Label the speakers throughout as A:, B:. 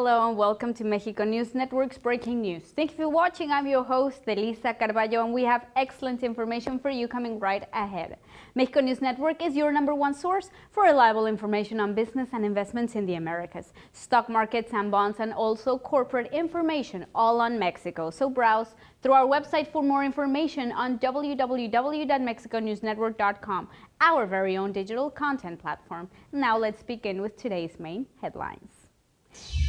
A: Hello and welcome to Mexico News Network's Breaking News. Thank you for watching. I'm your host, Elisa Carballo, and we have excellent information for you coming right ahead. Mexico News Network is your #1 source for reliable information on business and investments in the Americas, stock markets and bonds, and also corporate information, all on Mexico. So browse through our website for more information on www.mexiconewsnetwork.com, our very own digital content platform. Now let's begin with today's main headlines.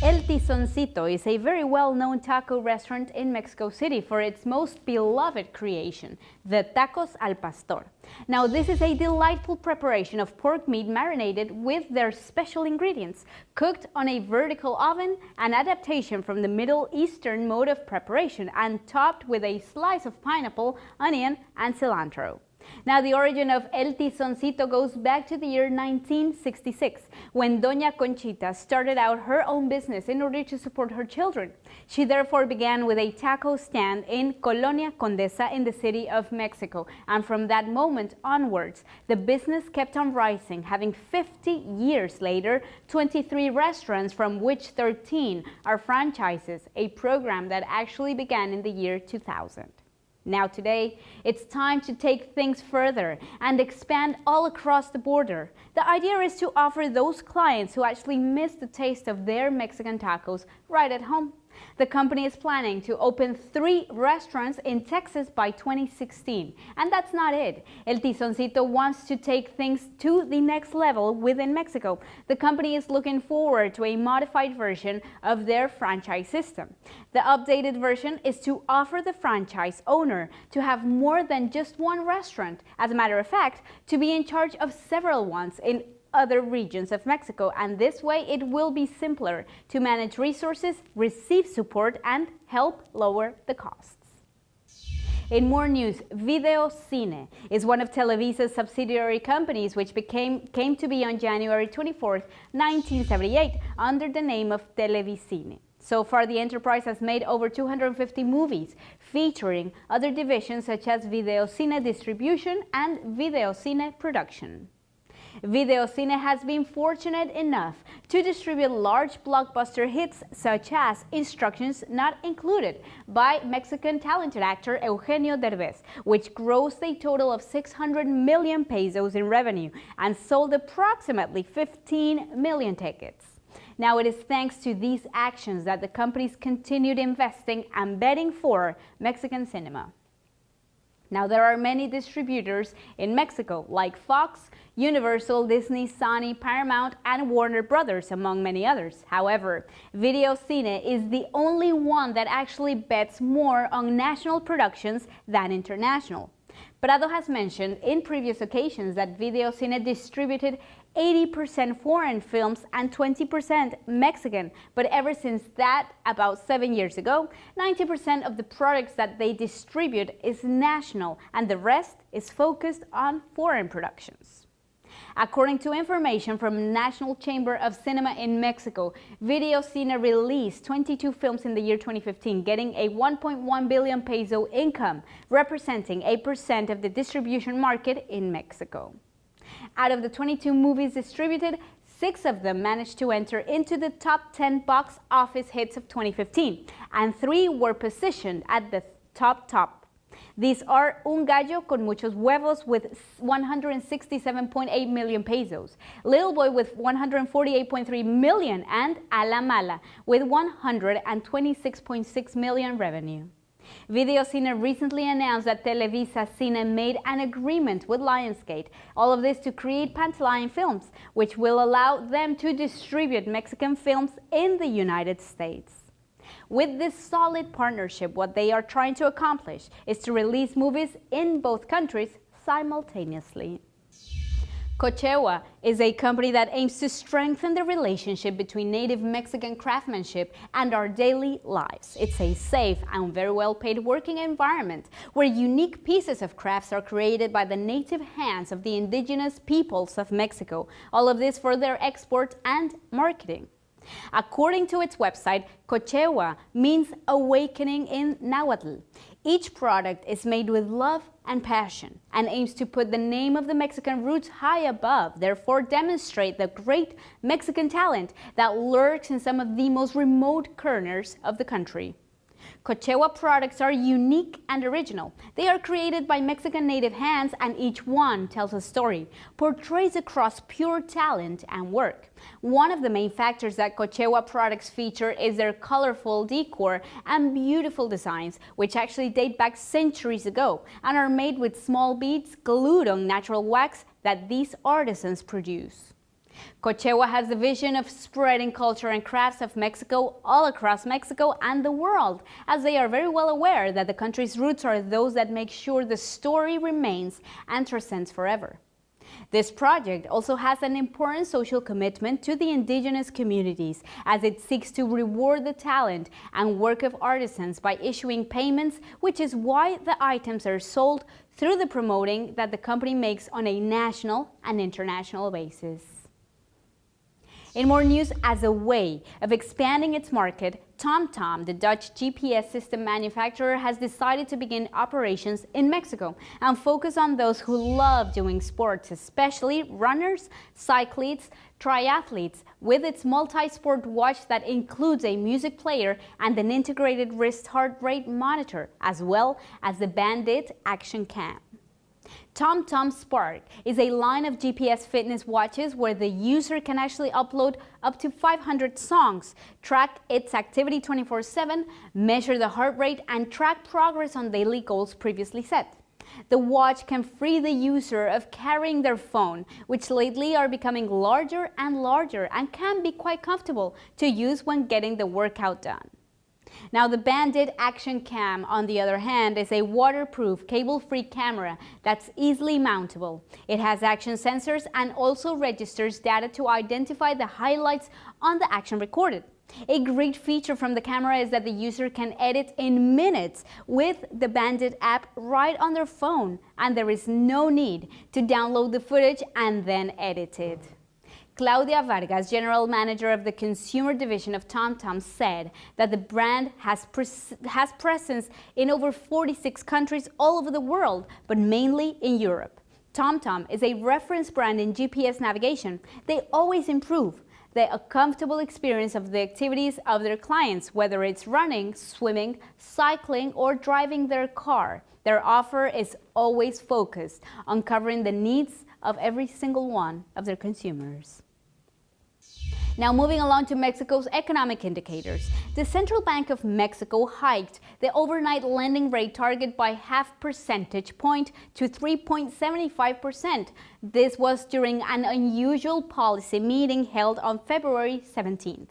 A: El Tizoncito is a very well-known taco restaurant in Mexico City for its most beloved creation, the tacos al pastor. Now, this is a delightful preparation of pork meat marinated with their special ingredients, cooked on a vertical oven, an adaptation from the Middle Eastern mode of preparation, and topped with a slice of pineapple, onion, and cilantro. Now, the origin of El Tizoncito goes back to the year 1966, when Doña Conchita started out her own business in order to support her children. She therefore began with a taco stand in Colonia Condesa in the city of Mexico, and from that moment onwards, the business kept on rising, having 50 years later, 23 restaurants, from which 13 are franchises, a program that actually began in the year 2000. Now today, it's time to take things further and expand all across the border. The idea is to offer those clients who actually miss the taste of their Mexican tacos right at home. The company is planning to open 3 restaurants in Texas by 2016. And that's not it. El Tizoncito wants to take things to the next level within Mexico. The company is looking forward to a modified version of their franchise system. The updated version is to offer the franchise owner to have more than just one restaurant. As a matter of fact, to be in charge of several ones in other regions of Mexico, and this way it will be simpler to manage resources, receive support, and help lower the costs. In more news, Video Cine is one of Televisa's subsidiary companies, which came to be on January 24, 1978, under the name of Televicine. So far, the enterprise has made over 250 movies, featuring other divisions such as Video Cine Distribution and Video Cine Production. Video Cine has been fortunate enough to distribute large blockbuster hits such as Instructions Not Included by Mexican talented actor Eugenio Derbez, which grossed a total of 600 million pesos in revenue and sold approximately 15 million tickets. Now, it is thanks to these actions that the companies continued investing and betting for Mexican cinema. Now, there are many distributors in Mexico, like Fox, Universal, Disney, Sony, Paramount, and Warner Brothers, among many others. However, Video Cine is the only one that actually bets more on national productions than international. Prado has mentioned in previous occasions that Video Cine distributed 80% foreign films and 20% Mexican, but ever since that, about 7 years ago, 90% of the products that they distribute is national, and the rest is focused on foreign productions. According to information from National Chamber of Cinema in Mexico, Video Cine released 22 films in the year 2015, getting a 1.1 billion peso income, representing 8% of the distribution market in Mexico. Out of the 22 movies distributed, 6 of them managed to enter into the top 10 box office hits of 2015, and 3 were positioned at the top. These are Un Gallo con Muchos Huevos with 167.8 million pesos, Little Boy with 148.3 million, and A la Mala with 126.6 million revenue. Video Cine recently announced that Televisa Cine made an agreement with Lionsgate, all of this to create Pantalion Films, which will allow them to distribute Mexican films in the United States. With this solid partnership, what they are trying to accomplish is to release movies in both countries simultaneously. Cochewa is a company that aims to strengthen the relationship between native Mexican craftsmanship and our daily lives. It's a safe and very well-paid working environment where unique pieces of crafts are created by the native hands of the indigenous peoples of Mexico. All of this for their export and marketing. According to its website, Cochewa means awakening in Nahuatl. Each product is made with love, and passion, and aims to put the name of the Mexican roots high above, therefore demonstrate the great Mexican talent that lurks in some of the most remote corners of the country. Cochewa products are unique and original. They are created by Mexican native hands, and each one tells a story, portrays across pure talent and work. One of the main factors that Cochewa products feature is their colorful decor and beautiful designs, which actually date back centuries ago and are made with small beads glued on natural wax that these artisans produce. Cochewa has the vision of spreading culture and crafts of Mexico all across Mexico and the world, as they are very well aware that the country's roots are those that make sure the story remains and transcends forever. This project also has an important social commitment to the indigenous communities, as it seeks to reward the talent and work of artisans by issuing payments, which is why the items are sold through the promoting that the company makes on a national and international basis. In more news, as a way of expanding its market, TomTom, the Dutch GPS system manufacturer, has decided to begin operations in Mexico and focus on those who love doing sports, especially runners, cyclists, triathletes, with its multi-sport watch that includes a music player and an integrated wrist heart rate monitor, as well as the Bandit Action Cam. TomTom Spark is a line of GPS fitness watches where the user can actually upload up to 500 songs, track its activity 24/7, measure the heart rate, and track progress on daily goals previously set. The watch can free the user of carrying their phone, which lately are becoming larger and can be quite comfortable to use when getting the workout done. Now, the Bandit Action Cam, on the other hand, is a waterproof, cable-free camera that's easily mountable. It has action sensors and also registers data to identify the highlights on the action recorded. A great feature from the camera is that the user can edit in minutes with the Bandit app right on their phone, and there is no need to download the footage and then edit it. Claudia Vargas, general manager of the consumer division of TomTom, said that the brand has presence in over 46 countries all over the world, but mainly in Europe. TomTom is a reference brand in GPS navigation. They always improve the comfortable experience of the activities of their clients, whether it's running, swimming, cycling, or driving their car. Their offer is always focused on covering the needs of every single one of their consumers. Now, moving along to Mexico's economic indicators. The Central Bank of Mexico hiked the overnight lending rate target by half percentage point to 3.75%. This was during an unusual policy meeting held on February 17th.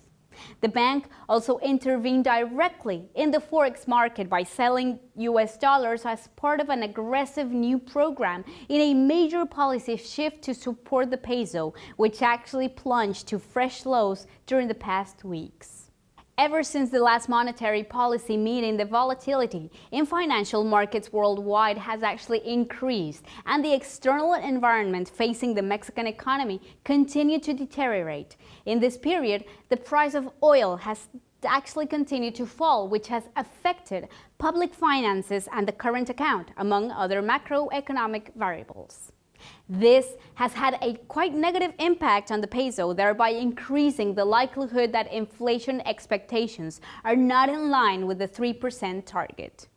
A: The bank also intervened directly in the forex market by selling US dollars as part of an aggressive new program in a major policy shift to support the peso, which actually plunged to fresh lows during the past weeks. Ever since the last monetary policy meeting, the volatility in financial markets worldwide has actually increased, and the external environment facing the Mexican economy continued to deteriorate. In this period, the price of oil has actually continued to fall, which has affected public finances and the current account, among other macroeconomic variables. This has had a quite negative impact on the peso, thereby increasing the likelihood that inflation expectations are not in line with the 3% target.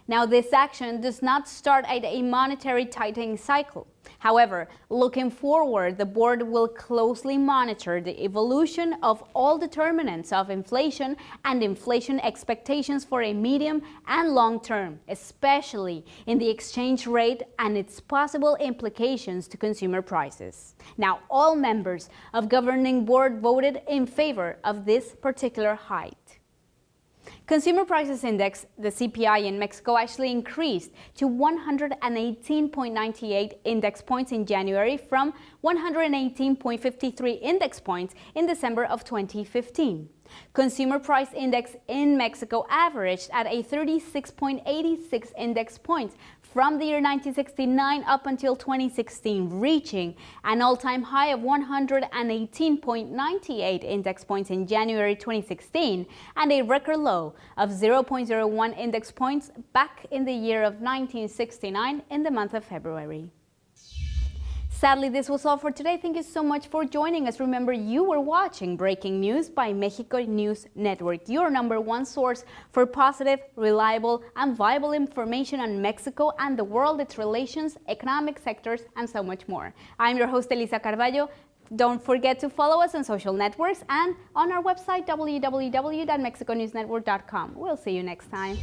A: Now, this action does not start at a monetary tightening cycle. However, looking forward, the board will closely monitor the evolution of all determinants of inflation and inflation expectations for a medium and long term, especially in the exchange rate and its possible implications to consumer prices. Now, all members of governing board voted in favor of this particular hike. Consumer Prices Index, the CPI in Mexico, actually increased to 118.98 index points in January from 118.53 index points in December of 2015. Consumer Price Index in Mexico averaged at a 36.86 index points from the year 1969 up until 2016, reaching an all-time high of 118.98 index points in January 2016 and a record low of 0.01 index points back in the year of 1969 in the month of February. Sadly, this was all for today. Thank you so much for joining us. Remember, you were watching Breaking News by Mexico News Network, your #1 source for positive, reliable, and viable information on Mexico and the world, its relations, economic sectors, and so much more. I'm your host, Elisa Carballo. Don't forget to follow us on social networks and on our website, www.mexiconewsnetwork.com. We'll see you next time.